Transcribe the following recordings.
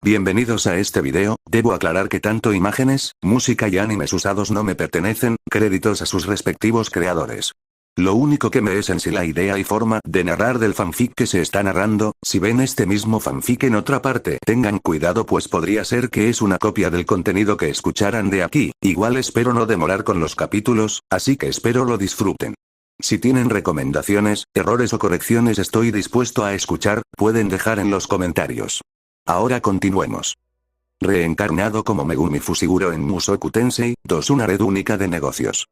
Bienvenidos a este video. Debo aclarar que tanto imágenes, música y animes usados no me pertenecen, créditos a sus respectivos creadores. Lo único que me es en sí la idea y forma de narrar del fanfic que se está narrando. Si ven este mismo fanfic en otra parte, tengan cuidado pues podría ser que es una copia del contenido que escucharan de aquí. Igual espero no demorar con los capítulos, así que espero lo disfruten. Si tienen recomendaciones, errores o correcciones estoy dispuesto a escuchar, pueden dejar en los comentarios. Ahora continuemos. Reencarnado como Megumi Fushiguro en Mushoku Tensei 2, una red única de negocios.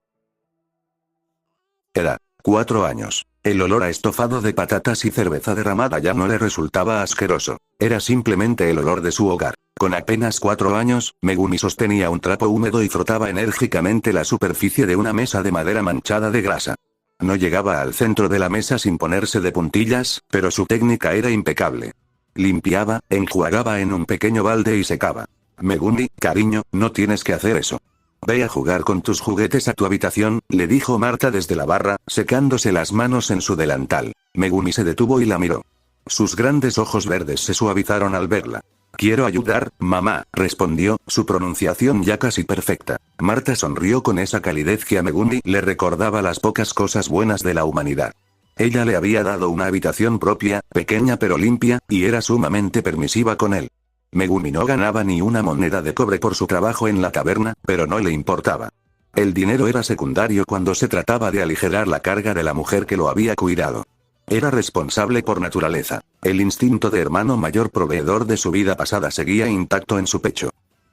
Edad: 4 años. El olor a estofado de patatas y cerveza derramada ya no le resultaba asqueroso. Era simplemente el olor de su hogar. Con apenas 4 años, Megumi sostenía un trapo húmedo y frotaba enérgicamente la superficie de una mesa de madera manchada de grasa. No llegaba al centro de la mesa sin ponerse de puntillas, pero su técnica era impecable. Limpiaba, enjuagaba en un pequeño balde y secaba. Megumi, cariño, no tienes que hacer eso. Ve a jugar con tus juguetes a tu habitación, le dijo Marta desde la barra, secándose las manos en su delantal. Megumi se detuvo y la miró. Sus grandes ojos verdes se suavizaron al verla. Quiero ayudar, mamá, respondió, su pronunciación ya casi perfecta. Marta sonrió con esa calidez que a Megumi le recordaba las pocas cosas buenas de la humanidad. Ella le había dado una habitación propia, pequeña pero limpia, y era sumamente permisiva con él. Megumi no ganaba ni una moneda de cobre por su trabajo en la taberna, pero no le importaba. El dinero era secundario cuando se trataba de aligerar la carga de la mujer que lo había cuidado. Era responsable por naturaleza. El instinto de hermano mayor proveedor de su vida pasada seguía intacto en su pecho.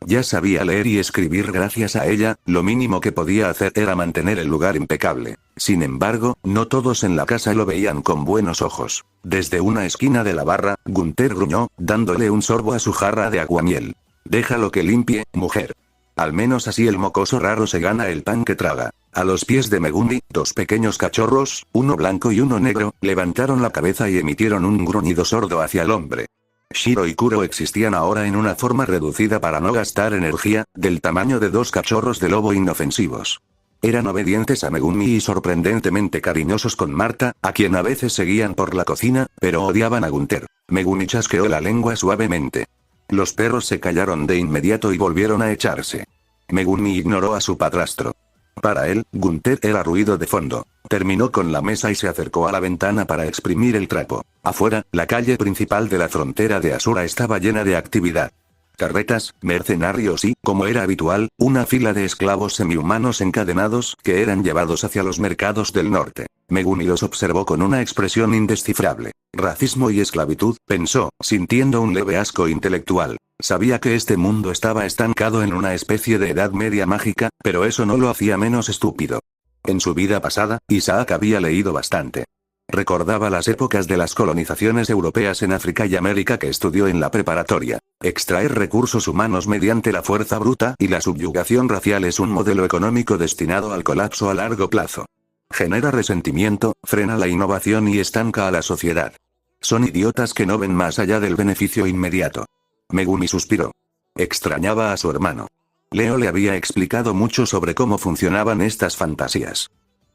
Ya sabía leer y escribir gracias a ella, lo mínimo que podía hacer era mantener el lugar impecable. Sin embargo, no todos en la casa lo veían con buenos ojos. Desde una esquina de la barra, Gunter gruñó, dándole un sorbo a su jarra de aguamiel. Déjalo que limpie, mujer. Al menos así el mocoso raro se gana el pan que traga. A los pies de Megumi, 2 pequeños cachorros, uno blanco y uno negro, levantaron la cabeza y emitieron un gruñido sordo hacia el hombre. Shiro y Kuro existían ahora en una forma reducida para no gastar energía, del tamaño de 2 cachorros de lobo inofensivos. Eran obedientes a Megumi y sorprendentemente cariñosos con Marta, a quien a veces seguían por la cocina, pero odiaban a Gunter. Megumi chasqueó la lengua suavemente. Los perros se callaron de inmediato y volvieron a echarse. Megumi ignoró a su padrastro. Para él, Gunter era ruido de fondo. Terminó con la mesa y se acercó a la ventana para exprimir el trapo. Afuera, la calle principal de la frontera de Asura estaba llena de actividad. Carretas, mercenarios y, como era habitual, una fila de esclavos semihumanos encadenados que eran llevados hacia los mercados del norte. Megumi los observó con una expresión indescifrable. Racismo y esclavitud, pensó, sintiendo un leve asco intelectual. Sabía que este mundo estaba estancado en una especie de edad media mágica, pero eso no lo hacía menos estúpido. En su vida pasada, Isaac había leído bastante. Recordaba las épocas de las colonizaciones europeas en África y América que estudió en la preparatoria. Extraer recursos humanos mediante la fuerza bruta y la subyugación racial es un modelo económico destinado al colapso a largo plazo. Genera resentimiento, frena la innovación y estanca a la sociedad. Son idiotas que no ven más allá del beneficio inmediato. Megumi suspiró. Extrañaba a su hermano. Leo le había explicado mucho sobre cómo funcionaban estas fantasías.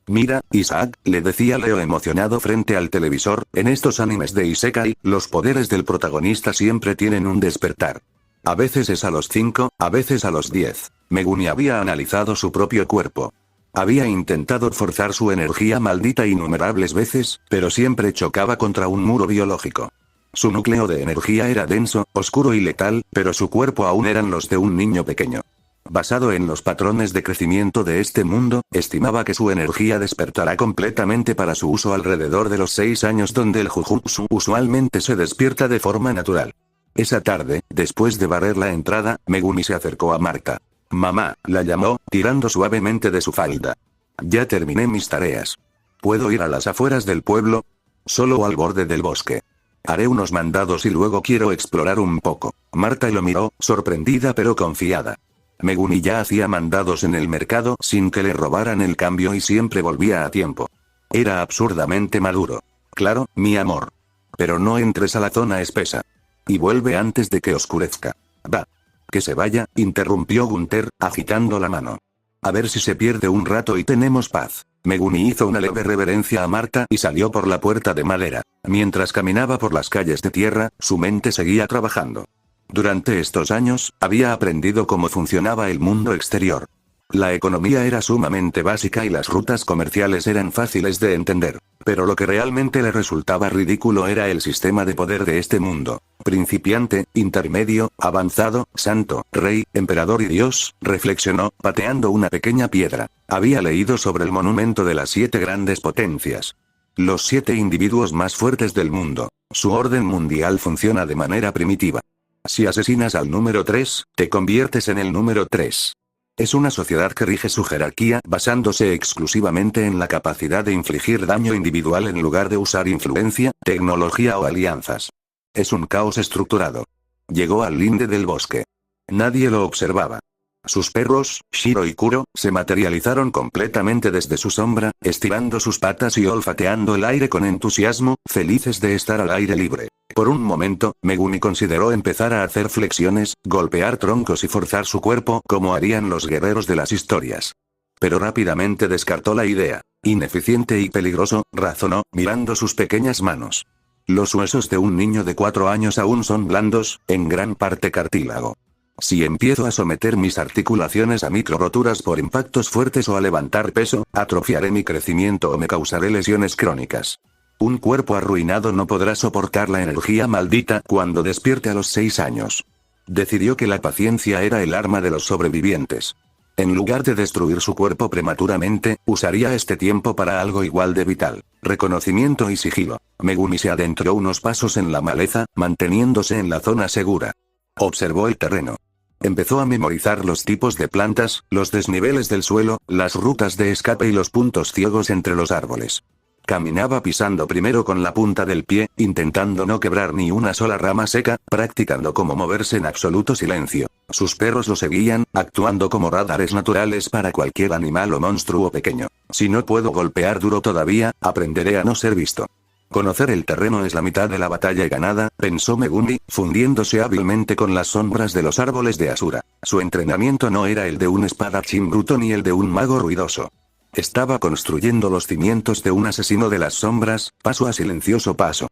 Mira, Isaac, le decía Leo emocionado frente al televisor, en estos animes de Isekai, los poderes del protagonista siempre tienen un despertar. A veces es a los 5, a veces a los 10. Megumi había analizado su propio cuerpo. Había intentado forzar su energía maldita innumerables veces, pero siempre chocaba contra un muro biológico. Su núcleo de energía era denso, oscuro y letal, pero su cuerpo aún eran los de un niño pequeño. Basado en los patrones de crecimiento de este mundo, estimaba que su energía despertará completamente para su uso alrededor de los 6 años, donde el Jujutsu usualmente se despierta de forma natural. Esa tarde, después de barrer la entrada, Megumi se acercó a Marta. Mamá, la llamó, tirando suavemente de su falda. Ya terminé mis tareas. ¿Puedo ir a las afueras del pueblo? Solo al borde del bosque. Haré unos mandados y luego quiero explorar un poco. Marta lo miró, sorprendida pero confiada. Megumi ya hacía mandados en el mercado sin que le robaran el cambio y siempre volvía a tiempo. Era absurdamente maduro. Claro, mi amor. Pero no entres a la zona espesa. Y vuelve antes de que oscurezca. Va. Que se vaya, interrumpió Gunter, agitando la mano. A ver si se pierde un rato y tenemos paz. Megumi hizo una leve reverencia a Marta y salió por la puerta de madera. Mientras caminaba por las calles de tierra, su mente seguía trabajando. Durante estos años, había aprendido cómo funcionaba el mundo exterior. La economía era sumamente básica y las rutas comerciales eran fáciles de entender. Pero lo que realmente le resultaba ridículo era el sistema de poder de este mundo. Principiante, intermedio, avanzado, santo, rey, emperador y dios, reflexionó, pateando una pequeña piedra. Había leído sobre el monumento de las 7 grandes potencias. Los 7 individuos más fuertes del mundo. Su orden mundial funciona de manera primitiva. Si asesinas al número 3, te conviertes en el número 3. Es una sociedad que rige su jerarquía basándose exclusivamente en la capacidad de infligir daño individual en lugar de usar influencia, tecnología o alianzas. Es un caos estructurado. Llegó al linde del bosque. Nadie lo observaba. Sus perros, Shiro y Kuro, se materializaron completamente desde su sombra, estirando sus patas y olfateando el aire con entusiasmo, felices de estar al aire libre. Por un momento, Megumi consideró empezar a hacer flexiones, golpear troncos y forzar su cuerpo como harían los guerreros de las historias. Pero rápidamente descartó la idea. Ineficiente y peligroso, razonó, mirando sus pequeñas manos. Los huesos de un niño de 4 años aún son blandos, en gran parte cartílago. Si empiezo a someter mis articulaciones a micro roturas por impactos fuertes o a levantar peso, atrofiaré mi crecimiento o me causaré lesiones crónicas. Un cuerpo arruinado no podrá soportar la energía maldita cuando despierte a los 6 años. Decidió que la paciencia era el arma de los sobrevivientes. En lugar de destruir su cuerpo prematuramente, usaría este tiempo para algo igual de vital: reconocimiento y sigilo. Megumi se adentró unos pasos en la maleza, manteniéndose en la zona segura. Observó el terreno. Empezó a memorizar los tipos de plantas, los desniveles del suelo, las rutas de escape y los puntos ciegos entre los árboles. Caminaba pisando primero con la punta del pie, intentando no quebrar ni una sola rama seca, practicando cómo moverse en absoluto silencio. Sus perros lo seguían, actuando como radares naturales para cualquier animal o monstruo pequeño. Si no puedo golpear duro todavía, aprenderé a no ser visto. Conocer el terreno es la mitad de la batalla ganada, pensó Megumi, fundiéndose hábilmente con las sombras de los árboles de Asura. Su entrenamiento no era el de un espadachín bruto ni el de un mago ruidoso. Estaba construyendo los cimientos de un asesino de las sombras, paso a silencioso paso.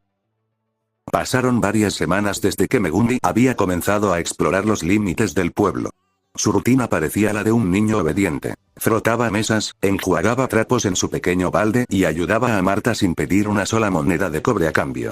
Pasaron varias semanas desde que Megumi había comenzado a explorar los límites del pueblo. Su rutina parecía la de un niño obediente. Frotaba mesas, enjuagaba trapos en su pequeño balde y ayudaba a Marta sin pedir una sola moneda de cobre a cambio.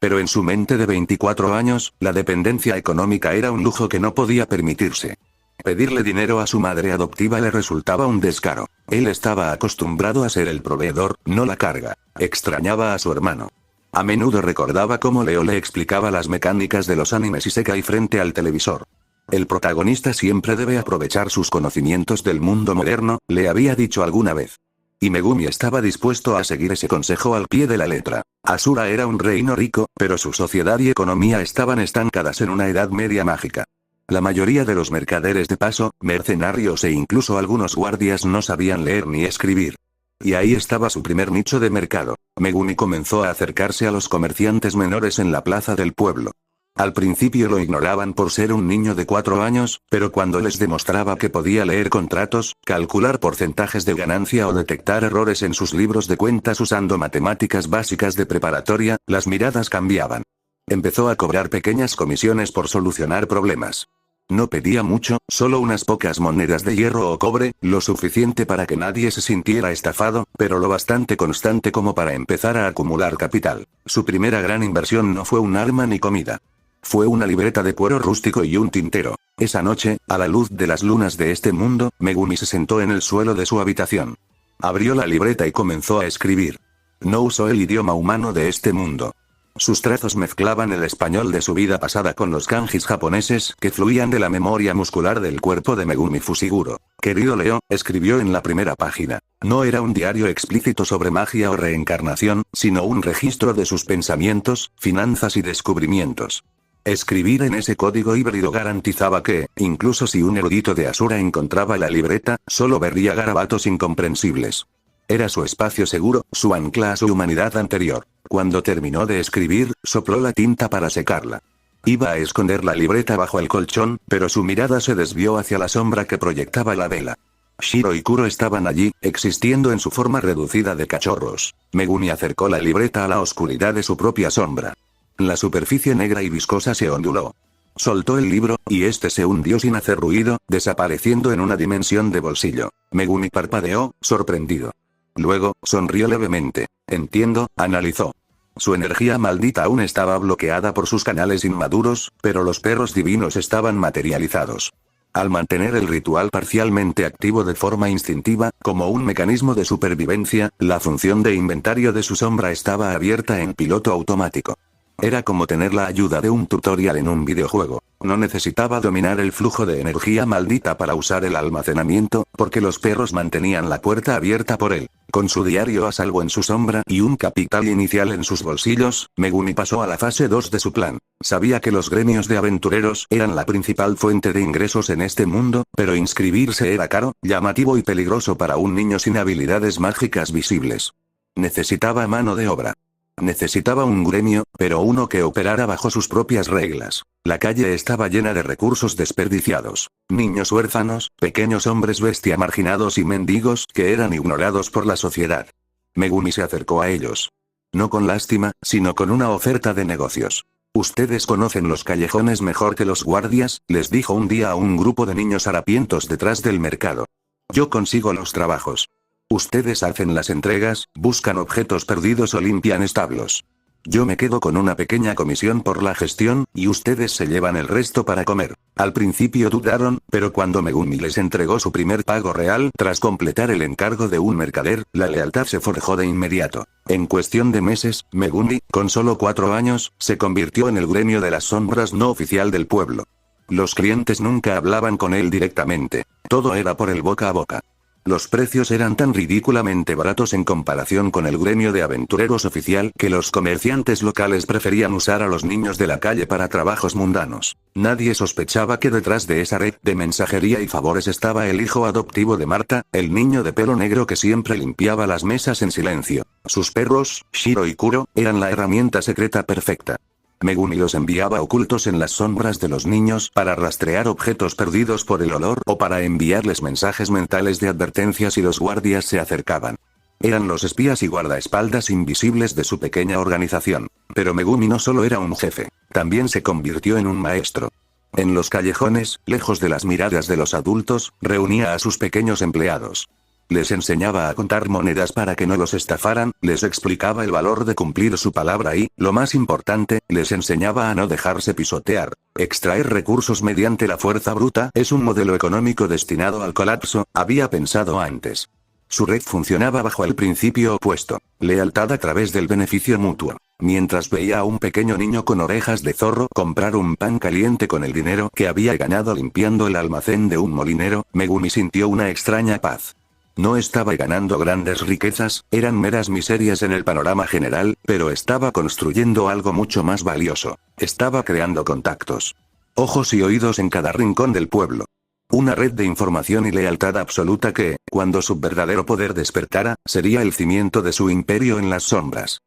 Pero en su mente de 24 años, la dependencia económica era un lujo que no podía permitirse. Pedirle dinero a su madre adoptiva le resultaba un descaro. Él estaba acostumbrado a ser el proveedor, no la carga. Extrañaba a su hermano. A menudo recordaba cómo Leo le explicaba las mecánicas de los animes y Isekai frente al televisor. El protagonista siempre debe aprovechar sus conocimientos del mundo moderno, le había dicho alguna vez. Y Megumi estaba dispuesto a seguir ese consejo al pie de la letra. Asura era un reino rico, pero su sociedad y economía estaban estancadas en una edad media mágica. La mayoría de los mercaderes de paso, mercenarios e incluso algunos guardias no sabían leer ni escribir. Y ahí estaba su primer nicho de mercado. Megumi comenzó a acercarse a los comerciantes menores en la plaza del pueblo. Al principio lo ignoraban por ser un niño de 4 años, pero cuando les demostraba que podía leer contratos, calcular porcentajes de ganancia o detectar errores en sus libros de cuentas usando matemáticas básicas de preparatoria, las miradas cambiaban. Empezó a cobrar pequeñas comisiones por solucionar problemas. No pedía mucho, solo unas pocas monedas de hierro o cobre, lo suficiente para que nadie se sintiera estafado, pero lo bastante constante como para empezar a acumular capital. Su primera gran inversión no fue un arma ni comida. Fue una libreta de cuero rústico y un tintero. Esa noche, a la luz de las lunas de este mundo, Megumi se sentó en el suelo de su habitación. Abrió la libreta y comenzó a escribir. No usó el idioma humano de este mundo. Sus trazos mezclaban el español de su vida pasada con los kanjis japoneses que fluían de la memoria muscular del cuerpo de Megumi Fushiguro. Querido Leo, escribió en la primera página. No era un diario explícito sobre magia o reencarnación, sino un registro de sus pensamientos, finanzas y descubrimientos. Escribir en ese código híbrido garantizaba que, incluso si un erudito de Asura encontraba la libreta, solo vería garabatos incomprensibles. Era su espacio seguro, su ancla a su humanidad anterior. Cuando terminó de escribir, sopló la tinta para secarla. Iba a esconder la libreta bajo el colchón, pero su mirada se desvió hacia la sombra que proyectaba la vela. Shiro y Kuro estaban allí, existiendo en su forma reducida de cachorros. Megumi acercó la libreta a la oscuridad de su propia sombra. La superficie negra y viscosa se onduló. Soltó el libro, y este se hundió sin hacer ruido, desapareciendo en una dimensión de bolsillo. Megumi parpadeó, sorprendido. Luego, sonrió levemente. Entiendo, analizó. Su energía maldita aún estaba bloqueada por sus canales inmaduros, pero los perros divinos estaban materializados. Al mantener el ritual parcialmente activo de forma instintiva, como un mecanismo de supervivencia, la función de inventario de su sombra estaba abierta en piloto automático. Era como tener la ayuda de un tutorial en un videojuego. No necesitaba dominar el flujo de energía maldita para usar el almacenamiento, porque los perros mantenían la puerta abierta por él. Con su diario a salvo en su sombra y un capital inicial en sus bolsillos, Megumi pasó a la fase 2 de su plan. Sabía que los gremios de aventureros eran la principal fuente de ingresos en este mundo, pero inscribirse era caro, llamativo y peligroso para un niño sin habilidades mágicas visibles. Necesitaba mano de obra. Necesitaba un gremio, pero uno que operara bajo sus propias reglas. La calle estaba llena de recursos desperdiciados. Niños huérfanos, pequeños hombres bestia marginados y mendigos que eran ignorados por la sociedad. Megumi se acercó a ellos. No con lástima, sino con una oferta de negocios. Ustedes conocen los callejones mejor que los guardias, les dijo un día a un grupo de niños harapientos detrás del mercado. Yo consigo los trabajos. Ustedes hacen las entregas, buscan objetos perdidos o limpian establos. Yo me quedo con una pequeña comisión por la gestión, y ustedes se llevan el resto para comer. Al principio dudaron, pero cuando Megumi les entregó su primer pago real tras completar el encargo de un mercader, la lealtad se forjó de inmediato. En cuestión de meses, Megumi, con solo 4 años, se convirtió en el gremio de las sombras no oficial del pueblo. Los clientes nunca hablaban con él directamente. Todo era por el boca a boca. Los precios eran tan ridículamente baratos en comparación con el gremio de aventureros oficial que los comerciantes locales preferían usar a los niños de la calle para trabajos mundanos. Nadie sospechaba que detrás de esa red de mensajería y favores estaba el hijo adoptivo de Marta, el niño de pelo negro que siempre limpiaba las mesas en silencio. Sus perros, Shiro y Kuro, eran la herramienta secreta perfecta. Megumi los enviaba ocultos en las sombras de los niños para rastrear objetos perdidos por el olor o para enviarles mensajes mentales de advertencia si los guardias se acercaban. Eran los espías y guardaespaldas invisibles de su pequeña organización. Pero Megumi no solo era un jefe, también se convirtió en un maestro. En los callejones, lejos de las miradas de los adultos, reunía a sus pequeños empleados. Les enseñaba a contar monedas para que no los estafaran, les explicaba el valor de cumplir su palabra y, lo más importante, les enseñaba a no dejarse pisotear. Extraer recursos mediante la fuerza bruta es un modelo económico destinado al colapso, había pensado antes. Su red funcionaba bajo el principio opuesto, lealtad a través del beneficio mutuo. Mientras veía a un pequeño niño con orejas de zorro comprar un pan caliente con el dinero que había ganado limpiando el almacén de un molinero, Megumi sintió una extraña paz. No estaba ganando grandes riquezas, eran meras miserias en el panorama general, pero estaba construyendo algo mucho más valioso. Estaba creando contactos. Ojos y oídos en cada rincón del pueblo. Una red de información y lealtad absoluta que, cuando su verdadero poder despertara, sería el cimiento de su imperio en las sombras.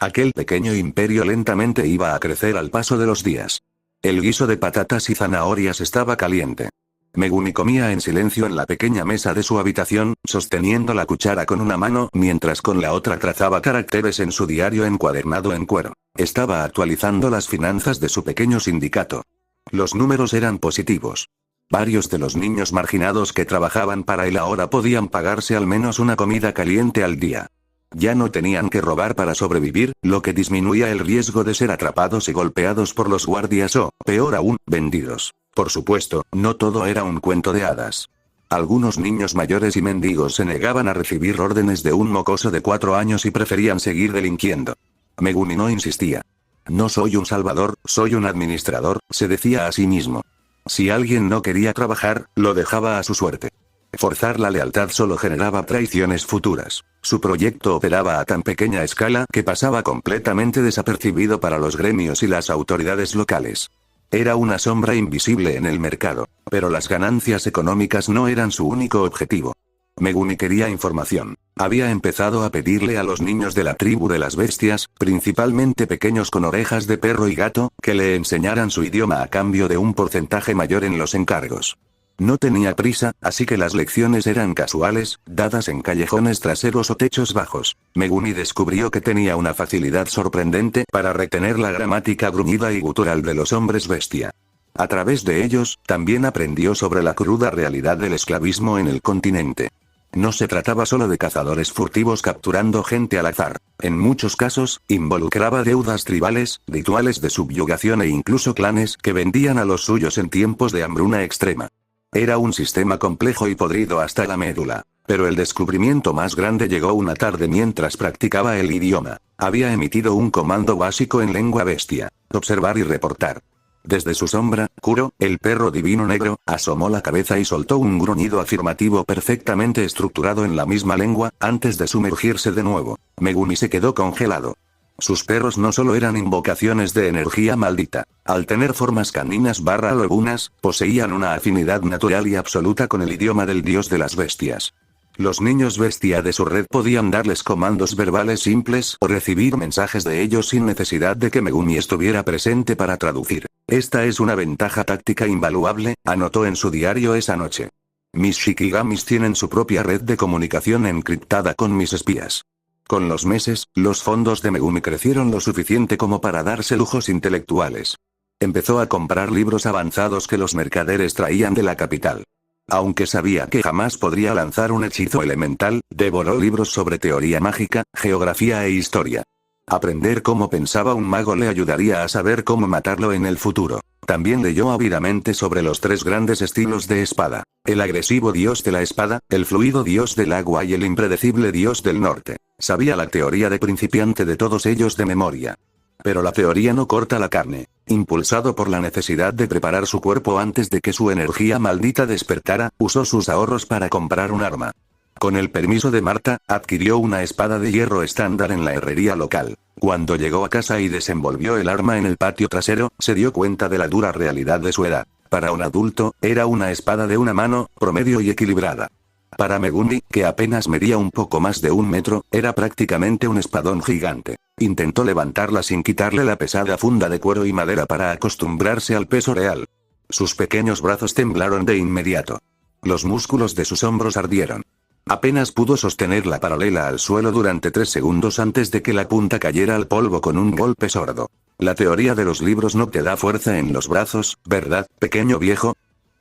Aquel pequeño imperio lentamente iba a crecer al paso de los días. El guiso de patatas y zanahorias estaba caliente. Megumi comía en silencio en la pequeña mesa de su habitación, sosteniendo la cuchara con una mano mientras con la otra trazaba caracteres en su diario encuadernado en cuero. Estaba actualizando las finanzas de su pequeño sindicato. Los números eran positivos. Varios de los niños marginados que trabajaban para él ahora podían pagarse al menos una comida caliente al día. Ya no tenían que robar para sobrevivir, lo que disminuía el riesgo de ser atrapados y golpeados por los guardias o, peor aún, vendidos. Por supuesto, no todo era un cuento de hadas. Algunos niños mayores y mendigos se negaban a recibir órdenes de un mocoso de 4 años y preferían seguir delinquiendo. Megumi no insistía. No soy un salvador, soy un administrador, se decía a sí mismo. Si alguien no quería trabajar, lo dejaba a su suerte. Forzar la lealtad solo generaba traiciones futuras. Su proyecto operaba a tan pequeña escala que pasaba completamente desapercibido para los gremios y las autoridades locales. Era una sombra invisible en el mercado, pero las ganancias económicas no eran su único objetivo. Megumi quería información. Había empezado a pedirle a los niños de la tribu de las bestias, principalmente pequeños con orejas de perro y gato, que le enseñaran su idioma a cambio de un porcentaje mayor en los encargos. No tenía prisa, así que las lecciones eran casuales, dadas en callejones traseros o techos bajos. Megumi descubrió que tenía una facilidad sorprendente para retener la gramática gruñida y gutural de los hombres bestia. A través de ellos, también aprendió sobre la cruda realidad del esclavismo en el continente. No se trataba solo de cazadores furtivos capturando gente al azar. En muchos casos, involucraba deudas tribales, rituales de subyugación e incluso clanes que vendían a los suyos en tiempos de hambruna extrema. Era un sistema complejo y podrido hasta la médula. Pero el descubrimiento más grande llegó una tarde mientras practicaba el idioma. Había emitido un comando básico en lengua bestia: observar y reportar. Desde su sombra, Kuro, el perro divino negro, asomó la cabeza y soltó un gruñido afirmativo perfectamente estructurado en la misma lengua, antes de sumergirse de nuevo. Megumi se quedó congelado. Sus perros no solo eran invocaciones de energía maldita. Al tener formas caninas lobunas, poseían una afinidad natural y absoluta con el idioma del dios de las bestias. Los niños bestia de su red podían darles comandos verbales simples o recibir mensajes de ellos sin necesidad de que Megumi estuviera presente para traducir. Esta es una ventaja táctica invaluable, anotó en su diario esa noche. Mis Shikigamis tienen su propia red de comunicación encriptada con mis espías. Con los meses, los fondos de Megumi crecieron lo suficiente como para darse lujos intelectuales. Empezó a comprar libros avanzados que los mercaderes traían de la capital. Aunque sabía que jamás podría lanzar un hechizo elemental, devoró libros sobre teoría mágica, geografía e historia. Aprender cómo pensaba un mago le ayudaría a saber cómo matarlo en el futuro. También leyó ávidamente sobre los tres grandes estilos de espada: el agresivo dios de la espada, el fluido dios del agua y el impredecible dios del norte. Sabía la teoría de principiante de todos ellos de memoria. Pero la teoría no corta la carne. Impulsado por la necesidad de preparar su cuerpo antes de que su energía maldita despertara, usó sus ahorros para comprar un arma. Con el permiso de Marta, adquirió una espada de hierro estándar en la herrería local. Cuando llegó a casa y desenvolvió el arma en el patio trasero, se dio cuenta de la dura realidad de su edad. Para un adulto, era una espada de una mano, promedio y equilibrada. Para Megumi, que apenas medía un poco más de 1 metro, era prácticamente un espadón gigante. Intentó levantarla sin quitarle la pesada funda de cuero y madera para acostumbrarse al peso real. Sus pequeños brazos temblaron de inmediato. Los músculos de sus hombros ardieron. Apenas pudo sostenerla paralela al suelo durante 3 segundos antes de que la punta cayera al polvo con un golpe sordo. La teoría de los libros no te da fuerza en los brazos, ¿verdad, pequeño viejo?,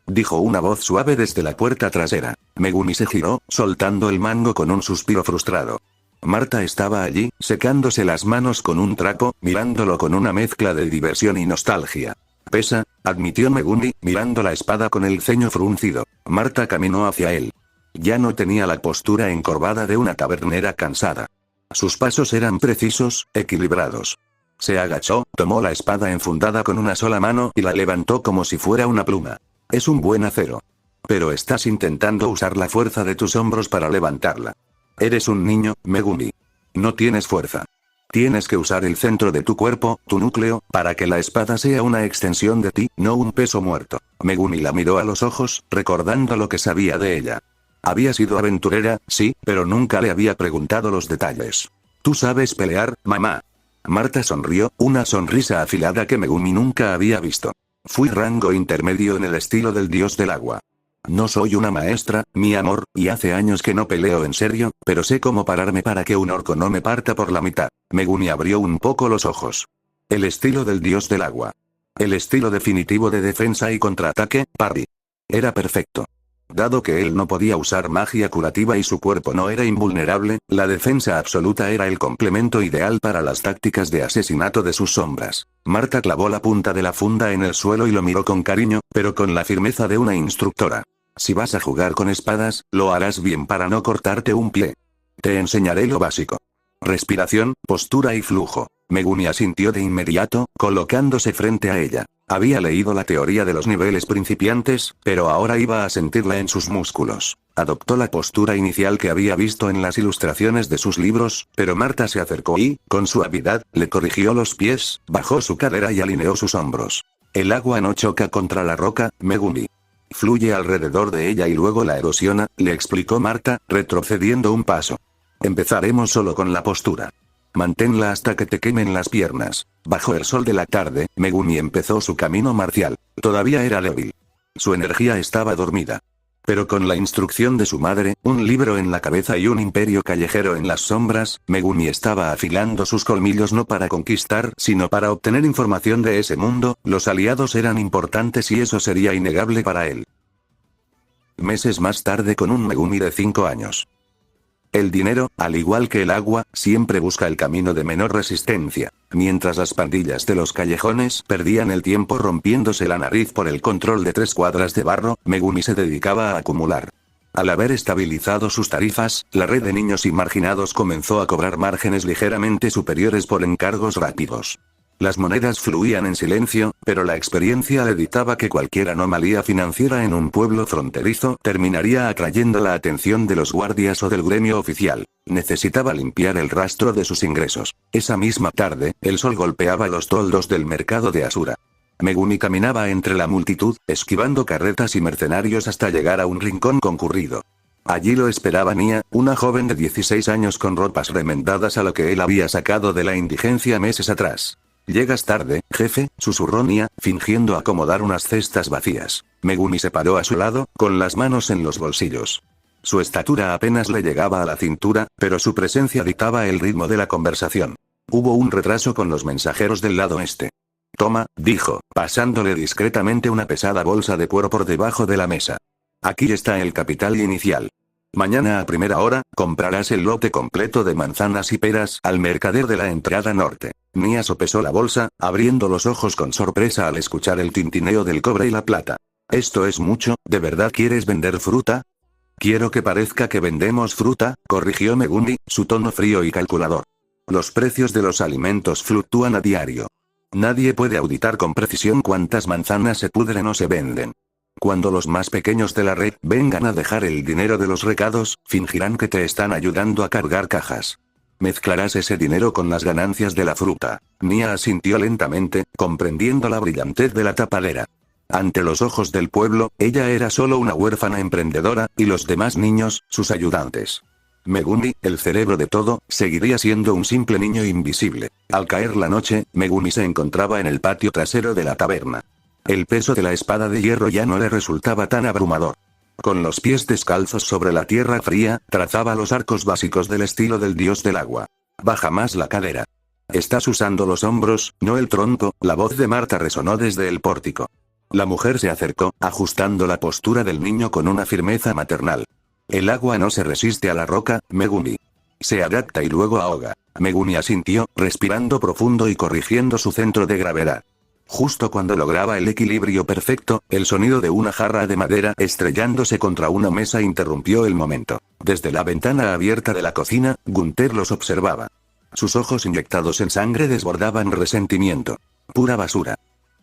dijo una voz suave desde la puerta trasera. Megumi se giró, soltando el mango con un suspiro frustrado. Marta estaba allí, secándose las manos con un trapo, mirándolo con una mezcla de diversión y nostalgia. Pesa, admitió Megumi, mirando la espada con el ceño fruncido. Marta caminó hacia él. Ya no tenía la postura encorvada de una tabernera cansada. Sus pasos eran precisos, equilibrados. Se agachó, tomó la espada enfundada con una sola mano y la levantó como si fuera una pluma. Es un buen acero. Pero estás intentando usar la fuerza de tus hombros para levantarla. Eres un niño, Megumi. No tienes fuerza. Tienes que usar el centro de tu cuerpo, tu núcleo, para que la espada sea una extensión de ti, no un peso muerto. Megumi la miró a los ojos, recordando lo que sabía de ella. Había sido aventurera, sí, pero nunca le había preguntado los detalles. ¿Tú sabes pelear, mamá? Marta sonrió, una sonrisa afilada que Megumi nunca había visto. Fui rango intermedio en el estilo del dios del agua. No soy una maestra, mi amor, y hace años que no peleo en serio, pero sé cómo pararme para que un orco no me parta por la mitad. Megumi abrió un poco los ojos. El estilo del dios del agua. El estilo definitivo de defensa y contraataque, parry. Era perfecto. Dado que él no podía usar magia curativa y su cuerpo no era invulnerable, la defensa absoluta era el complemento ideal para las tácticas de asesinato de sus sombras. Marta clavó la punta de la funda en el suelo y lo miró con cariño, pero con la firmeza de una instructora. Si vas a jugar con espadas, lo harás bien para no cortarte un pie. Te enseñaré lo básico. Respiración, postura y flujo. Megumi asintió de inmediato, colocándose frente a ella. Había leído la teoría de los niveles principiantes, pero ahora iba a sentirla en sus músculos. Adoptó la postura inicial que había visto en las ilustraciones de sus libros, pero Marta se acercó y, con suavidad, le corrigió los pies, bajó su cadera y alineó sus hombros. El agua no choca contra la roca, Megumi. Fluye alrededor de ella y luego la erosiona, le explicó Marta, retrocediendo un paso. Empezaremos solo con la postura. Manténla hasta que te quemen las piernas. Bajo el sol de la tarde, Megumi empezó su camino marcial. Todavía era débil. Su energía estaba dormida. Pero con la instrucción de su madre, un libro en la cabeza y un imperio callejero en las sombras, Megumi estaba afilando sus colmillos no para conquistar, sino para obtener información de ese mundo. Los aliados eran importantes y eso sería innegable para él. Meses más tarde, con un Megumi de 5 años. El dinero, al igual que el agua, siempre busca el camino de menor resistencia. Mientras las pandillas de los callejones perdían el tiempo rompiéndose la nariz por el control de 3 cuadras de barro, Megumi se dedicaba a acumular. Al haber estabilizado sus tarifas, la red de niños y marginados comenzó a cobrar márgenes ligeramente superiores por encargos rápidos. Las monedas fluían en silencio, pero la experiencia le dictaba que cualquier anomalía financiera en un pueblo fronterizo terminaría atrayendo la atención de los guardias o del gremio oficial. Necesitaba limpiar el rastro de sus ingresos. Esa misma tarde, el sol golpeaba los toldos del mercado de Asura. Megumi caminaba entre la multitud, esquivando carretas y mercenarios hasta llegar a un rincón concurrido. Allí lo esperaba Nia, una joven de 16 años con ropas remendadas a lo que él había sacado de la indigencia meses atrás. «Llegas tarde, jefe», susurró Nia, fingiendo acomodar unas cestas vacías. Megumi se paró a su lado, con las manos en los bolsillos. Su estatura apenas le llegaba a la cintura, pero su presencia dictaba el ritmo de la conversación. Hubo un retraso con los mensajeros del lado este. «Toma», dijo, pasándole discretamente una pesada bolsa de cuero por debajo de la mesa. «Aquí está el capital inicial. Mañana a primera hora, comprarás el lote completo de manzanas y peras al mercader de la entrada norte». Nia sopesó la bolsa, abriendo los ojos con sorpresa al escuchar el tintineo del cobre y la plata. «Esto es mucho, ¿de verdad quieres vender fruta?» «Quiero que parezca que vendemos fruta», corrigió Megumi, su tono frío y calculador. «Los precios de los alimentos fluctúan a diario. Nadie puede auditar con precisión cuántas manzanas se pudren o se venden. Cuando los más pequeños de la red vengan a dejar el dinero de los recados, fingirán que te están ayudando a cargar cajas. Mezclarás ese dinero con las ganancias de la fruta». Nia asintió lentamente, comprendiendo la brillantez de la tapadera. Ante los ojos del pueblo, ella era solo una huérfana emprendedora, y los demás niños, sus ayudantes. Megumi, el cerebro de todo, seguiría siendo un simple niño invisible. Al caer la noche, Megumi se encontraba en el patio trasero de la taberna. El peso de la espada de hierro ya no le resultaba tan abrumador. Con los pies descalzos sobre la tierra fría, trazaba los arcos básicos del estilo del dios del agua. «Baja más la cadera. Estás usando los hombros, no el tronco», la voz de Marta resonó desde el pórtico. La mujer se acercó, ajustando la postura del niño con una firmeza maternal. «El agua no se resiste a la roca, Megumi. Se adapta y luego ahoga». Megumi asintió, respirando profundo y corrigiendo su centro de gravedad. Justo cuando lograba el equilibrio perfecto, el sonido de una jarra de madera estrellándose contra una mesa interrumpió el momento. Desde la ventana abierta de la cocina, Gunther los observaba. Sus ojos inyectados en sangre desbordaban resentimiento. «Pura basura»,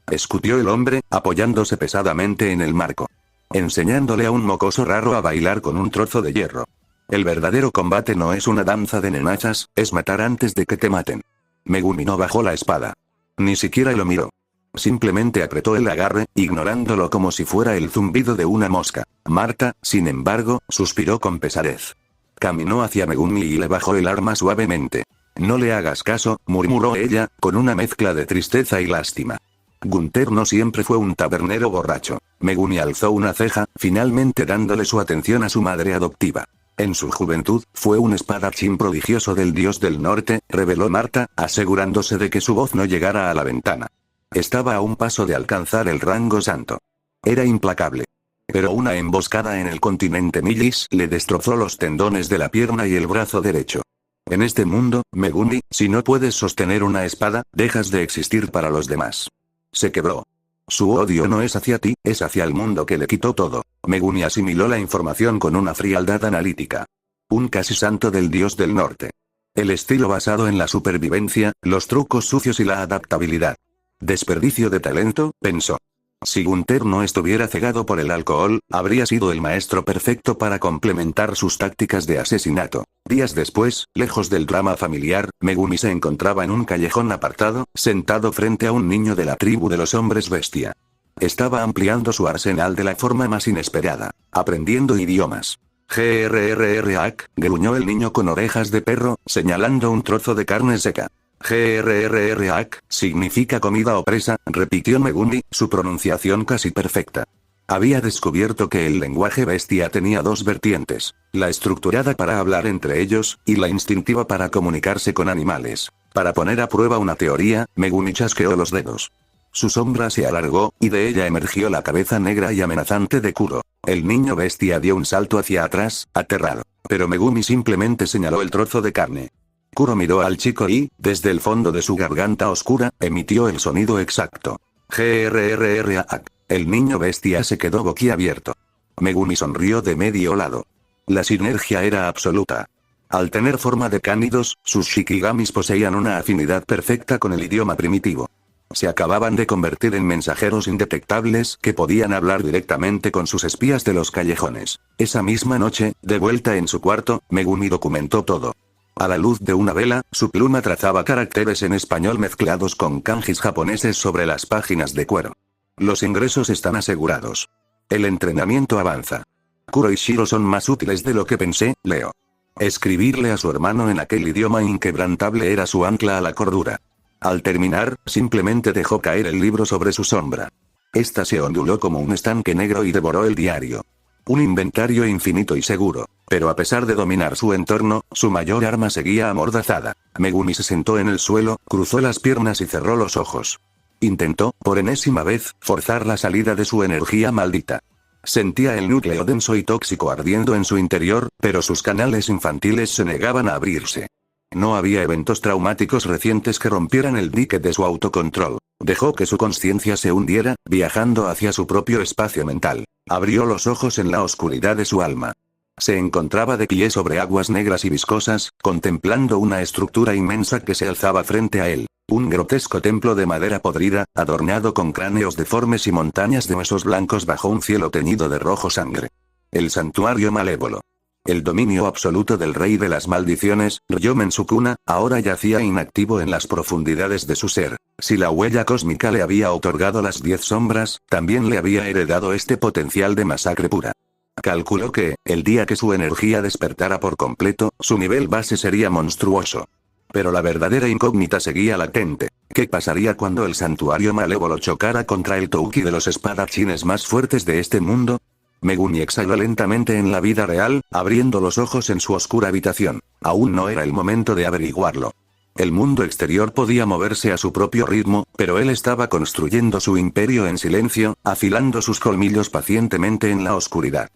escutió el hombre, apoyándose pesadamente en el marco. Enseñándole a un mocoso raro a bailar con un trozo de hierro. «El verdadero combate no es una danza de nenachas, es matar antes de que te maten». Megumi no bajó la espada. Ni siquiera lo miró. Simplemente apretó el agarre, ignorándolo como si fuera el zumbido de una mosca. Marta, sin embargo, suspiró con pesadez. Caminó hacia Megumi y le bajó el arma suavemente. «No le hagas caso», murmuró ella, con una mezcla de tristeza y lástima. Gunther no siempre fue un tabernero borracho. Megumi alzó una ceja, finalmente dándole su atención a su madre adoptiva. «En su juventud, fue un espadachín prodigioso del dios del norte», reveló Marta, asegurándose de que su voz no llegara a la ventana. Estaba a un paso de alcanzar el rango santo. Era implacable. Pero una emboscada en el continente Millis le destrozó los tendones de la pierna y el brazo derecho. En este mundo, Megumi, si no puedes sostener una espada, dejas de existir para los demás. Se quebró. Su odio no es hacia ti, es hacia el mundo que le quitó todo. Megumi asimiló la información con una frialdad analítica. Un casi santo del dios del norte. El estilo basado en la supervivencia, los trucos sucios y la adaptabilidad. Desperdicio de talento, pensó. Si Gunther no estuviera cegado por el alcohol, habría sido el maestro perfecto para complementar sus tácticas de asesinato. Días después, lejos del drama familiar, Megumi se encontraba en un callejón apartado, sentado frente a un niño de la tribu de los hombres bestia. Estaba ampliando su arsenal de la forma más inesperada, aprendiendo idiomas. «Grrrrak», gruñó el niño con orejas de perro, señalando un trozo de carne seca. «Grrrrak, significa comida o presa», repitió Megumi, su pronunciación casi perfecta. Había descubierto que el lenguaje bestia tenía dos vertientes, la estructurada para hablar entre ellos, y la instintiva para comunicarse con animales. Para poner a prueba una teoría, Megumi chasqueó los dedos. Su sombra se alargó, y de ella emergió la cabeza negra y amenazante de Kuro. El niño bestia dio un salto hacia atrás, aterrado. Pero Megumi simplemente señaló el trozo de carne. Kuro miró al chico y, desde el fondo de su garganta oscura, emitió el sonido exacto. GRRRAC. El niño bestia se quedó boquiabierto. Megumi sonrió de medio lado. La sinergia era absoluta. Al tener forma de cánidos, sus shikigamis poseían una afinidad perfecta con el idioma primitivo. Se acababan de convertir en mensajeros indetectables que podían hablar directamente con sus espías de los callejones. Esa misma noche, de vuelta en su cuarto, Megumi documentó todo. A la luz de una vela, su pluma trazaba caracteres en español mezclados con kanjis japoneses sobre las páginas de cuero. Los ingresos están asegurados. El entrenamiento avanza. Kuro y Shiro son más útiles de lo que pensé, Leo. Escribirle a su hermano en aquel idioma inquebrantable era su ancla a la cordura. Al terminar, simplemente dejó caer el libro sobre su sombra. Esta se onduló como un estanque negro y devoró el diario. Un inventario infinito y seguro, pero a pesar de dominar su entorno, su mayor arma seguía amordazada. Megumi se sentó en el suelo, cruzó las piernas y cerró los ojos. Intentó, por enésima vez, forzar la salida de su energía maldita. Sentía el núcleo denso y tóxico ardiendo en su interior, pero sus canales infantiles se negaban a abrirse. No había eventos traumáticos recientes que rompieran el dique de su autocontrol. Dejó que su conciencia se hundiera, viajando hacia su propio espacio mental. Abrió los ojos en la oscuridad de su alma. Se encontraba de pie sobre aguas negras y viscosas, contemplando una estructura inmensa que se alzaba frente a él. Un grotesco templo de madera podrida, adornado con cráneos deformes y montañas de huesos blancos bajo un cielo teñido de rojo sangre. El santuario malévolo. El dominio absoluto del rey de las maldiciones, Ryomen Sukuna, ahora yacía inactivo en las profundidades de su ser. Si la huella cósmica le había otorgado las 10 sombras, también le había heredado este potencial de masacre pura. Calculó que, el día que su energía despertara por completo, su nivel base sería monstruoso. Pero la verdadera incógnita seguía latente. ¿Qué pasaría cuando el santuario malévolo chocara contra el Touki de los espadachines más fuertes de este mundo? Megumi exhaló lentamente en la vida real, abriendo los ojos en su oscura habitación. Aún no era el momento de averiguarlo. El mundo exterior podía moverse a su propio ritmo, pero él estaba construyendo su imperio en silencio, afilando sus colmillos pacientemente en la oscuridad.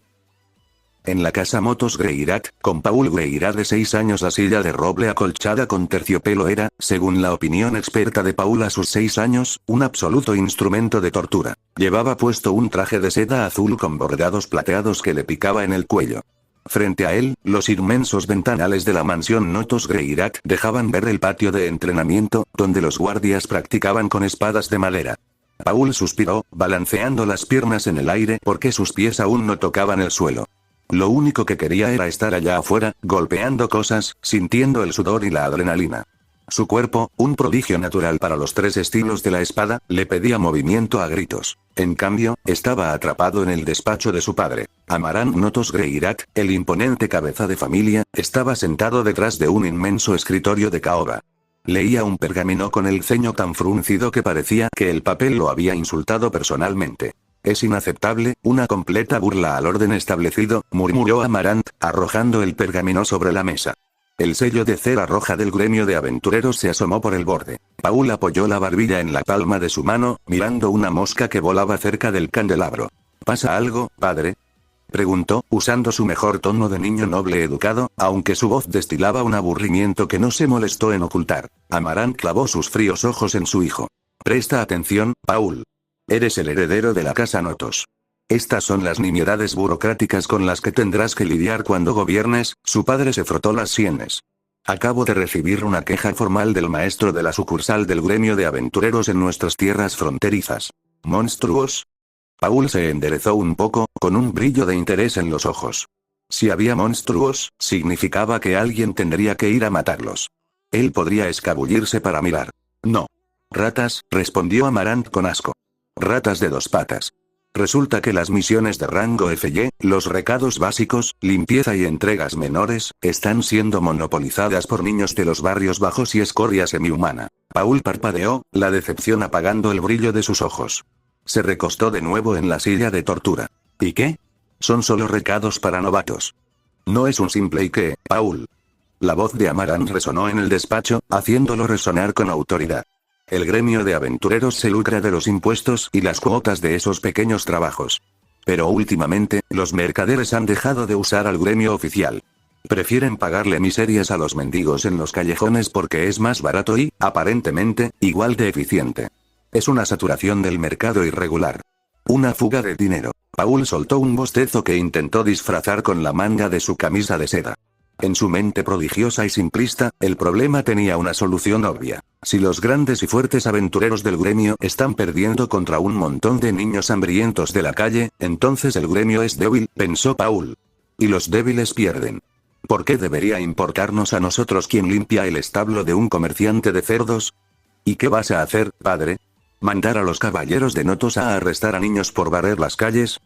En la casa Motos Greirat, con Paul Greirat de 6 años, la silla de roble acolchada con terciopelo era, según la opinión experta de Paul a sus 6 años, un absoluto instrumento de tortura. Llevaba puesto un traje de seda azul con bordados plateados que le picaba en el cuello. Frente a él, los inmensos ventanales de la mansión Motos Greirat dejaban ver el patio de entrenamiento, donde los guardias practicaban con espadas de madera. Paul suspiró, balanceando las piernas en el aire porque sus pies aún no tocaban el suelo. Lo único que quería era estar allá afuera, golpeando cosas, sintiendo el sudor y la adrenalina. Su cuerpo, un prodigio natural para los 3 estilos de la espada, le pedía movimiento a gritos. En cambio, estaba atrapado en el despacho de su padre. Amaranth Motos Greirat, el imponente cabeza de familia, estaba sentado detrás de un inmenso escritorio de caoba. Leía un pergamino con el ceño tan fruncido que parecía que el papel lo había insultado personalmente. Es inaceptable, una completa burla al orden establecido, murmuró Amaranth, arrojando el pergamino sobre la mesa. El sello de cera roja del gremio de aventureros se asomó por el borde. Paul apoyó la barbilla en la palma de su mano, mirando una mosca que volaba cerca del candelabro. ¿Pasa algo, padre?, preguntó, usando su mejor tono de niño noble educado, aunque su voz destilaba un aburrimiento que no se molestó en ocultar. Amaranth clavó sus fríos ojos en su hijo. Presta atención, Paul. Eres el heredero de la casa Notos. Estas son las nimiedades burocráticas con las que tendrás que lidiar cuando gobiernes. Su padre se frotó las sienes. Acabo de recibir una queja formal del maestro de la sucursal del gremio de aventureros en nuestras tierras fronterizas. ¿Monstruos? Paul se enderezó un poco, con un brillo de interés en los ojos. Si había monstruos, significaba que alguien tendría que ir a matarlos. Él podría escabullirse para mirar. No. Ratas, respondió Amaranth con asco. Ratas de 2 patas. Resulta que las misiones de rango FY, los recados básicos, limpieza y entregas menores, están siendo monopolizadas por niños de los barrios bajos y escoria semihumana. Paul parpadeó, la decepción apagando el brillo de sus ojos. Se recostó de nuevo en la silla de tortura. ¿Y qué? Son solo recados para novatos. No es un simple ¿y qué, Paul? La voz de Amaranth resonó en el despacho, haciéndolo resonar con autoridad. El gremio de aventureros se lucra de los impuestos y las cuotas de esos pequeños trabajos. Pero últimamente, los mercaderes han dejado de usar al gremio oficial. Prefieren pagarle miserias a los mendigos en los callejones porque es más barato y, aparentemente, igual de eficiente. Es una saturación del mercado irregular. Una fuga de dinero. Paul soltó un bostezo que intentó disfrazar con la manga de su camisa de seda. En su mente prodigiosa y simplista, el problema tenía una solución obvia. Si los grandes y fuertes aventureros del gremio están perdiendo contra un montón de niños hambrientos de la calle, entonces el gremio es débil, pensó Paul. Y los débiles pierden. ¿Por qué debería importarnos a nosotros quién limpia el establo de un comerciante de cerdos? ¿Y qué vas a hacer, padre? ¿Mandar a los caballeros de Notos a arrestar a niños por barrer las calles?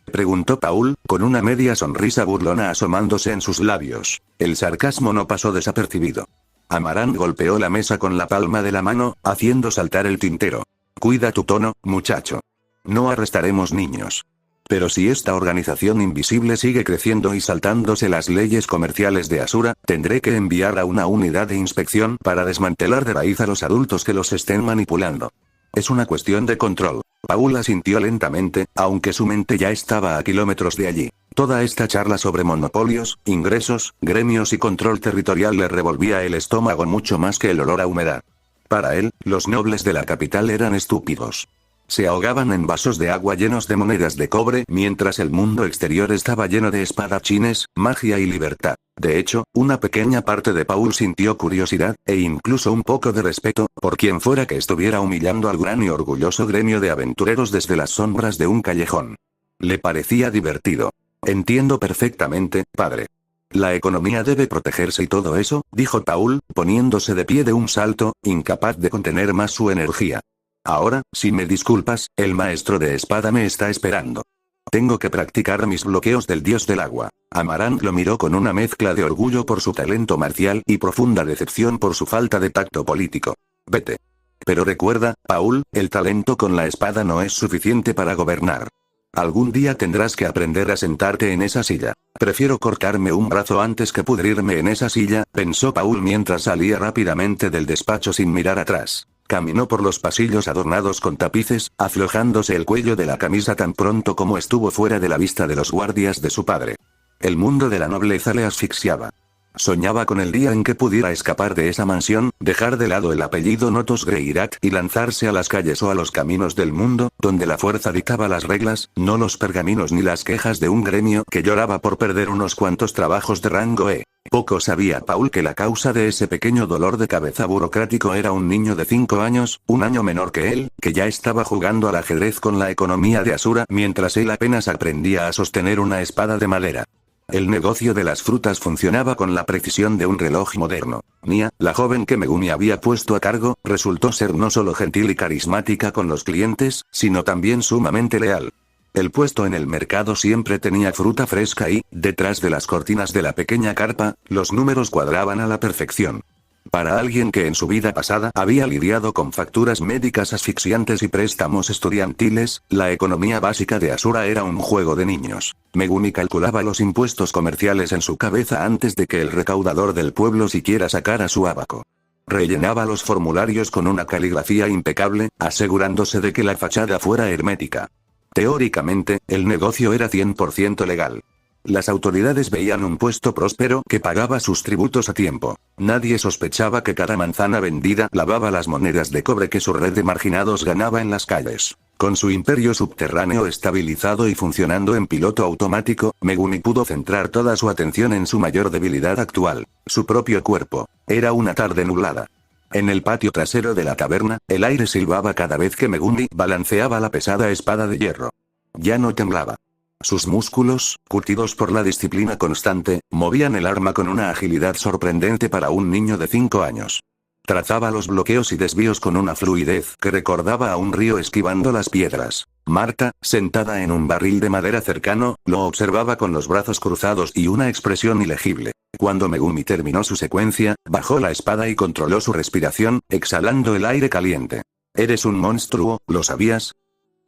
Preguntó Paul, con una media sonrisa burlona asomándose en sus labios. El sarcasmo no pasó desapercibido. Amaranth golpeó la mesa con la palma de la mano, haciendo saltar el tintero. Cuida tu tono, muchacho. No arrestaremos niños. Pero si esta organización invisible sigue creciendo y saltándose las leyes comerciales de Asura, tendré que enviar a una unidad de inspección para desmantelar de raíz a los adultos que los estén manipulando. Es una cuestión de control. Paul asintió lentamente, aunque su mente ya estaba a kilómetros de allí. Toda esta charla sobre monopolios, ingresos, gremios y control territorial le revolvía el estómago mucho más que el olor a humedad. Para él, los nobles de la capital eran estúpidos. Se ahogaban en vasos de agua llenos de monedas de cobre mientras el mundo exterior estaba lleno de espadachines, magia y libertad. De hecho, una pequeña parte de Paul sintió curiosidad, e incluso un poco de respeto, por quien fuera que estuviera humillando al gran y orgulloso gremio de aventureros desde las sombras de un callejón. Le parecía divertido. Entiendo perfectamente, padre. La economía debe protegerse y todo eso, dijo Paul, poniéndose de pie de un salto, incapaz de contener más su energía. Ahora, si me disculpas, el maestro de espada me está esperando. Tengo que practicar mis bloqueos del dios del agua. Amaranth lo miró con una mezcla de orgullo por su talento marcial y profunda decepción por su falta de tacto político. Vete. Pero recuerda, Paul, el talento con la espada no es suficiente para gobernar. Algún día tendrás que aprender a sentarte en esa silla. Prefiero cortarme un brazo antes que pudrirme en esa silla, pensó Paul mientras salía rápidamente del despacho sin mirar atrás. Caminó por los pasillos adornados con tapices, aflojándose el cuello de la camisa tan pronto como estuvo fuera de la vista de los guardias de su padre. El mundo de la nobleza le asfixiaba. Soñaba con el día en que pudiera escapar de esa mansión, dejar de lado el apellido Notos Greirat y lanzarse a las calles o a los caminos del mundo, donde la fuerza dictaba las reglas, no los pergaminos ni las quejas de un gremio que lloraba por perder unos cuantos trabajos de rango E. Poco sabía Paul que la causa de ese pequeño dolor de cabeza burocrático era un niño de 5 años, un año menor que él, que ya estaba jugando al ajedrez con la economía de Asura mientras él apenas aprendía a sostener una espada de madera. El negocio de las frutas funcionaba con la precisión de un reloj moderno. Nia, la joven que Megumi había puesto a cargo, resultó ser no solo gentil y carismática con los clientes, sino también sumamente leal. El puesto en el mercado siempre tenía fruta fresca y, detrás de las cortinas de la pequeña carpa, los números cuadraban a la perfección. Para alguien que en su vida pasada había lidiado con facturas médicas asfixiantes y préstamos estudiantiles, la economía básica de Asura era un juego de niños. Megumi calculaba los impuestos comerciales en su cabeza antes de que el recaudador del pueblo siquiera sacara su ábaco. Rellenaba los formularios con una caligrafía impecable, asegurándose de que la fachada fuera hermética. Teóricamente, el negocio era 100% legal. Las autoridades veían un puesto próspero que pagaba sus tributos a tiempo. Nadie sospechaba que cada manzana vendida lavaba las monedas de cobre que su red de marginados ganaba en las calles. Con su imperio subterráneo estabilizado y funcionando en piloto automático, Megumi pudo centrar toda su atención en su mayor debilidad actual, su propio cuerpo. Era una tarde nublada. En el patio trasero de la taberna, el aire silbaba cada vez que Megumi balanceaba la pesada espada de hierro. Ya no temblaba. Sus músculos, curtidos por la disciplina constante, movían el arma con una agilidad sorprendente para un niño de 5 años. Trazaba los bloqueos y desvíos con una fluidez que recordaba a un río esquivando las piedras. Marta, sentada en un barril de madera cercano, lo observaba con los brazos cruzados y una expresión ilegible. Cuando Megumi terminó su secuencia, bajó la espada y controló su respiración, exhalando el aire caliente. «Eres un monstruo, ¿lo sabías?»,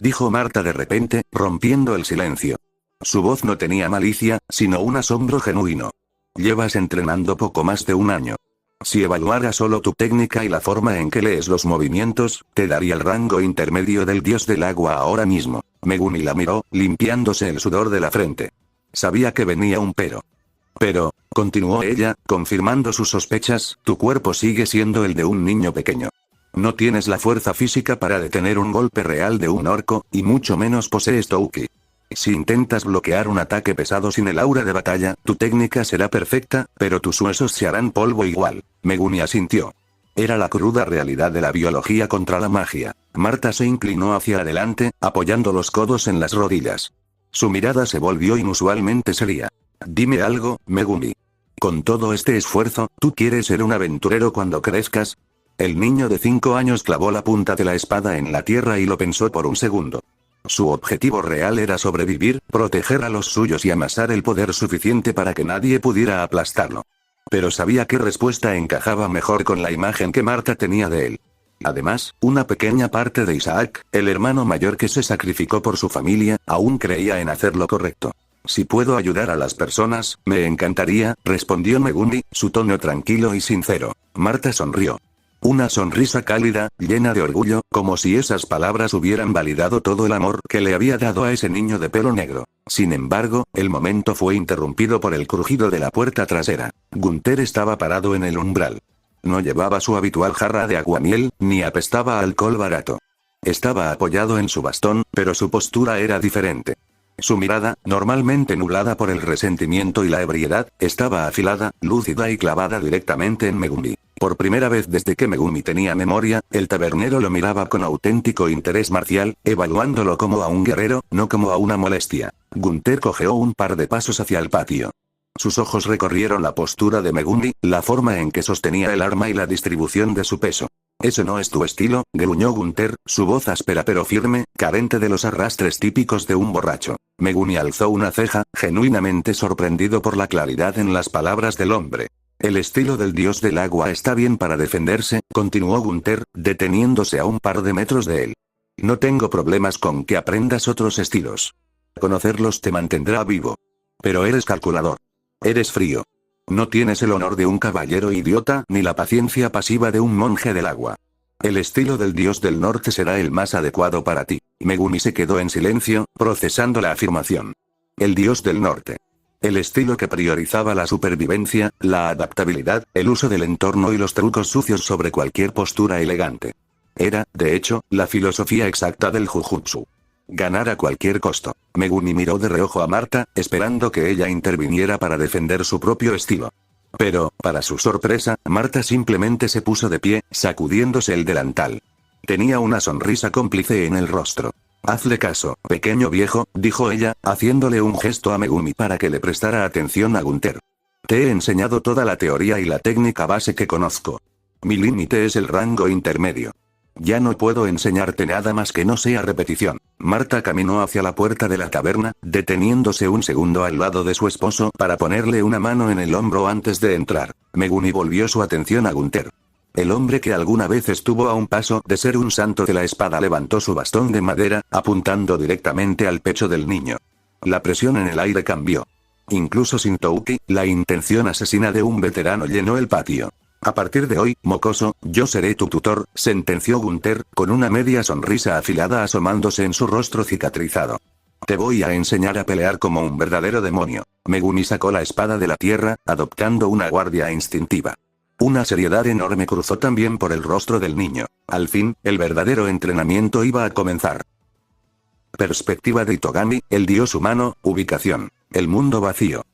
dijo Marta de repente, rompiendo el silencio. Su voz no tenía malicia, sino un asombro genuino. Llevas entrenando poco más de un año. Si evaluara solo tu técnica y la forma en que lees los movimientos, te daría el rango intermedio del dios del agua ahora mismo. Megumi la miró, limpiándose el sudor de la frente. Sabía que venía un pero. Pero, continuó ella, confirmando sus sospechas, tu cuerpo sigue siendo el de un niño pequeño. No tienes la fuerza física para detener un golpe real de un orco, y mucho menos posees Touki. Si intentas bloquear un ataque pesado sin el aura de batalla, tu técnica será perfecta, pero tus huesos se harán polvo igual. Megumi asintió. Era la cruda realidad de la biología contra la magia. Marta se inclinó hacia adelante, apoyando los codos en las rodillas. Su mirada se volvió inusualmente seria. Dime algo, Megumi. Con todo este esfuerzo, ¿tú quieres ser un aventurero cuando crezcas? El niño de 5 años clavó la punta de la espada en la tierra y lo pensó por un segundo. Su objetivo real era sobrevivir, proteger a los suyos y amasar el poder suficiente para que nadie pudiera aplastarlo. Pero sabía qué respuesta encajaba mejor con la imagen que Marta tenía de él. Además, una pequeña parte de Isaac, el hermano mayor que se sacrificó por su familia, aún creía en hacer lo correcto. Si puedo ayudar a las personas, me encantaría, respondió Megumi, su tono tranquilo y sincero. Marta sonrió. Una sonrisa cálida, llena de orgullo, como si esas palabras hubieran validado todo el amor que le había dado a ese niño de pelo negro. Sin embargo, el momento fue interrumpido por el crujido de la puerta trasera. Gunther estaba parado en el umbral. No llevaba su habitual jarra de aguamiel, ni apestaba a alcohol barato. Estaba apoyado en su bastón, pero su postura era diferente. Su mirada, normalmente nublada por el resentimiento y la ebriedad, estaba afilada, lúcida y clavada directamente en Megumi. Por primera vez desde que Megumi tenía memoria, el tabernero lo miraba con auténtico interés marcial, evaluándolo como a un guerrero, no como a una molestia. Gunther cojeó un par de pasos hacia el patio. Sus ojos recorrieron la postura de Megumi, la forma en que sostenía el arma y la distribución de su peso. «Ese no es tu estilo», gruñó Gunther, su voz áspera pero firme, carente de los arrastres típicos de un borracho. Megumi alzó una ceja, genuinamente sorprendido por la claridad en las palabras del hombre. «El estilo del dios del agua está bien para defenderse», continuó Gunther, deteniéndose a un par de metros de él. «No tengo problemas con que aprendas otros estilos. Conocerlos te mantendrá vivo. Pero eres calculador. Eres frío. No tienes el honor de un caballero idiota ni la paciencia pasiva de un monje del agua. El estilo del dios del norte será el más adecuado para ti». Megumi se quedó en silencio, procesando la afirmación. El dios del norte. El estilo que priorizaba la supervivencia, la adaptabilidad, el uso del entorno y los trucos sucios sobre cualquier postura elegante. Era, de hecho, la filosofía exacta del Jujutsu. Ganar a cualquier costo. Megumi miró de reojo a Marta, esperando que ella interviniera para defender su propio estilo. Pero, para su sorpresa, Marta simplemente se puso de pie, sacudiéndose el delantal. Tenía una sonrisa cómplice en el rostro. «Hazle caso, pequeño viejo», dijo ella, haciéndole un gesto a Megumi para que le prestara atención a Gunther. «Te he enseñado toda la teoría y la técnica base que conozco. Mi límite es el rango intermedio. Ya no puedo enseñarte nada más que no sea repetición». Marta caminó hacia la puerta de la taberna, deteniéndose un segundo al lado de su esposo para ponerle una mano en el hombro antes de entrar. Megumi volvió su atención a Gunther. El hombre que alguna vez estuvo a un paso de ser un santo de la espada levantó su bastón de madera, apuntando directamente al pecho del niño. La presión en el aire cambió. Incluso sin Touki, la intención asesina de un veterano llenó el patio. «A partir de hoy, mocoso, yo seré tu tutor», sentenció Gunther, con una media sonrisa afilada asomándose en su rostro cicatrizado. «Te voy a enseñar a pelear como un verdadero demonio». Megumi sacó la espada de la tierra, adoptando una guardia instintiva. Una seriedad enorme cruzó también por el rostro del niño. Al fin, el verdadero entrenamiento iba a comenzar. Perspectiva de Itogami, el dios humano, ubicación. El mundo vacío.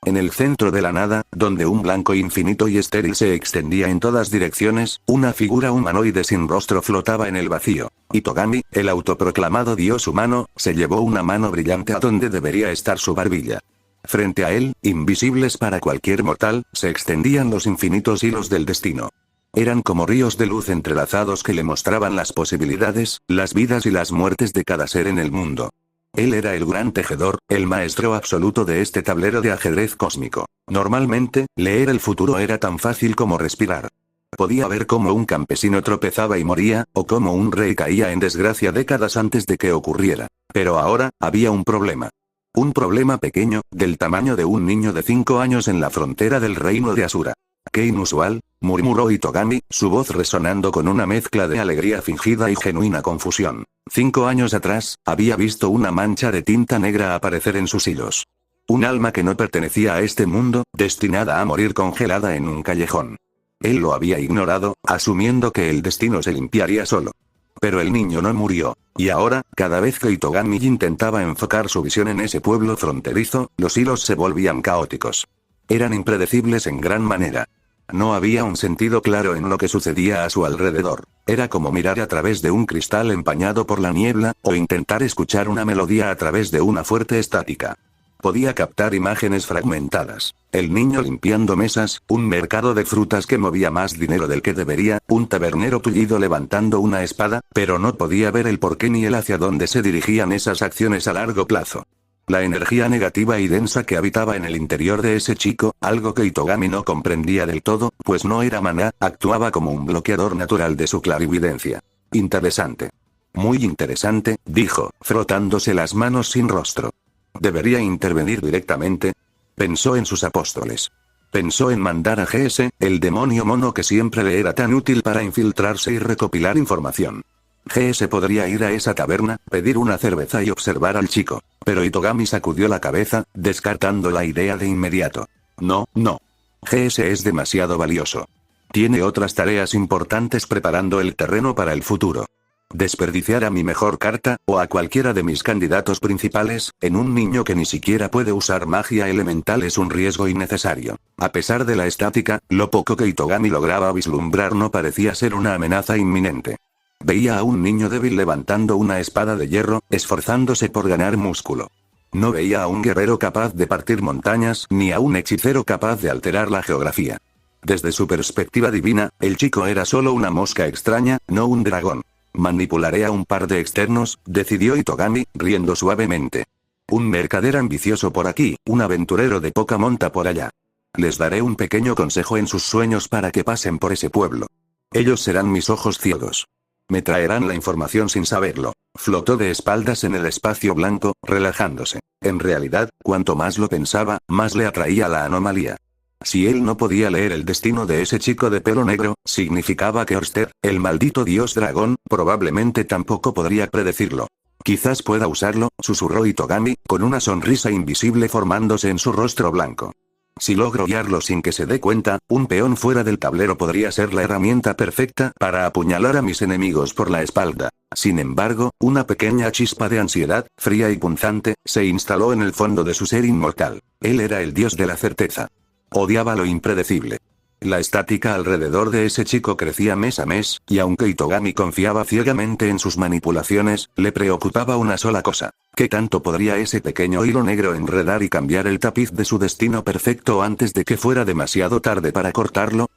En el centro de la nada, donde un blanco infinito y estéril se extendía en todas direcciones, una figura humanoide sin rostro flotaba en el vacío. Itogami, el autoproclamado dios humano, se llevó una mano brillante a donde debería estar su barbilla. Frente a él, invisibles para cualquier mortal, se extendían los infinitos hilos del destino. Eran como ríos de luz entrelazados que le mostraban las posibilidades, las vidas y las muertes de cada ser en el mundo. Él era el gran tejedor, el maestro absoluto de este tablero de ajedrez cósmico. Normalmente, leer el futuro era tan fácil como respirar. Podía ver cómo un campesino tropezaba y moría, o cómo un rey caía en desgracia décadas antes de que ocurriera. Pero ahora, había un problema. Un problema pequeño, del tamaño de un niño de 5 años en la frontera del reino de Asura. «¡Qué inusual!», murmuró Itogami, su voz resonando con una mezcla de alegría fingida y genuina confusión. 5 años atrás, había visto una mancha de tinta negra aparecer en sus hilos. Un alma que no pertenecía a este mundo, destinada a morir congelada en un callejón. Él lo había ignorado, asumiendo que el destino se limpiaría solo. Pero el niño no murió. Y ahora, cada vez que Itogami intentaba enfocar su visión en ese pueblo fronterizo, los hilos se volvían caóticos. Eran impredecibles en gran manera. No había un sentido claro en lo que sucedía a su alrededor. Era como mirar a través de un cristal empañado por la niebla, o intentar escuchar una melodía a través de una fuerte estática. Podía captar imágenes fragmentadas. El niño limpiando mesas, un mercado de frutas que movía más dinero del que debería, un tabernero tullido levantando una espada, pero no podía ver el porqué ni el hacia dónde se dirigían esas acciones a largo plazo. La energía negativa y densa que habitaba en el interior de ese chico, algo que Itogami no comprendía del todo, pues no era maná, actuaba como un bloqueador natural de su clarividencia. Interesante. Muy interesante, dijo, frotándose las manos sin rostro. ¿Debería intervenir directamente? Pensó en sus apóstoles. Pensó en mandar a GS, el demonio mono que siempre le era tan útil para infiltrarse y recopilar información. GS podría ir a esa taberna, pedir una cerveza y observar al chico. Pero Itogami sacudió la cabeza, descartando la idea de inmediato. No, no. GS es demasiado valioso. Tiene otras tareas importantes preparando el terreno para el futuro. Desperdiciar a mi mejor carta, o a cualquiera de mis candidatos principales, en un niño que ni siquiera puede usar magia elemental es un riesgo innecesario. A pesar de la estática, lo poco que Itogami lograba vislumbrar no parecía ser una amenaza inminente. Veía a un niño débil levantando una espada de hierro, esforzándose por ganar músculo. No veía a un guerrero capaz de partir montañas, ni a un hechicero capaz de alterar la geografía. Desde su perspectiva divina, el chico era solo una mosca extraña, no un dragón. Manipularé a un par de externos, decidió Itogami, riendo suavemente. Un mercader ambicioso por aquí, un aventurero de poca monta por allá. Les daré un pequeño consejo en sus sueños para que pasen por ese pueblo. Ellos serán mis ojos ciegos. Me traerán la información sin saberlo. Flotó de espaldas en el espacio blanco, relajándose. En realidad, cuanto más lo pensaba, más le atraía la anomalía. Si él no podía leer el destino de ese chico de pelo negro, significaba que Orsted, el maldito dios dragón, probablemente tampoco podría predecirlo. Quizás pueda usarlo, susurró Itogami, con una sonrisa invisible formándose en su rostro blanco. Si logro guiarlo sin que se dé cuenta, un peón fuera del tablero podría ser la herramienta perfecta para apuñalar a mis enemigos por la espalda. Sin embargo, una pequeña chispa de ansiedad, fría y punzante, se instaló en el fondo de su ser inmortal. Él era el dios de la certeza. Odiaba lo impredecible. La estática alrededor de ese chico crecía mes a mes, y aunque Itogami confiaba ciegamente en sus manipulaciones, le preocupaba una sola cosa. ¿Qué tanto podría ese pequeño hilo negro enredar y cambiar el tapiz de su destino perfecto antes de que fuera demasiado tarde para cortarlo?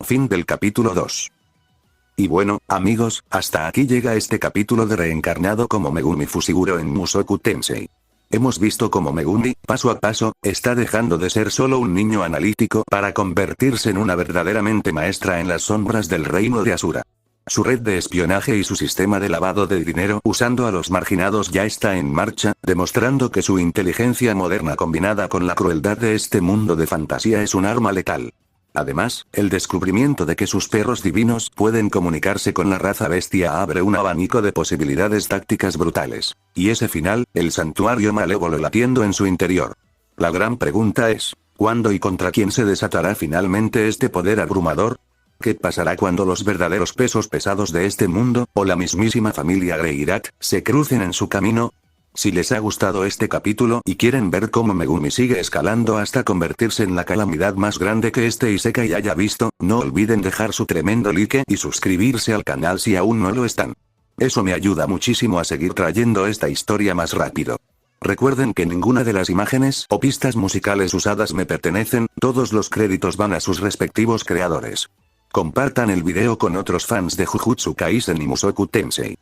Fin del capítulo 2. Y bueno, amigos, hasta aquí llega este capítulo de Reencarnado como Megumi Fushiguro en Mushoku Tensei. Hemos visto cómo Megumi, paso a paso, está dejando de ser solo un niño analítico para convertirse en una verdaderamente maestra en las sombras del reino de Asura. Su red de espionaje y su sistema de lavado de dinero usando a los marginados ya está en marcha, demostrando que su inteligencia moderna combinada con la crueldad de este mundo de fantasía es un arma letal. Además, el descubrimiento de que sus perros divinos pueden comunicarse con la raza bestia abre un abanico de posibilidades tácticas brutales. Y ese final, el santuario malévolo latiendo en su interior. La gran pregunta es, ¿cuándo y contra quién se desatará finalmente este poder abrumador? ¿Qué pasará cuando los verdaderos pesos pesados de este mundo, o la mismísima familia Greirat, se crucen en su camino? Si les ha gustado este capítulo y quieren ver cómo Megumi sigue escalando hasta convertirse en la calamidad más grande que este Isekai haya visto, no olviden dejar su tremendo like y suscribirse al canal si aún no lo están. Eso me ayuda muchísimo a seguir trayendo esta historia más rápido. Recuerden que ninguna de las imágenes o pistas musicales usadas me pertenecen, todos los créditos van a sus respectivos creadores. Compartan el video con otros fans de Jujutsu Kaisen y Mushoku Tensei.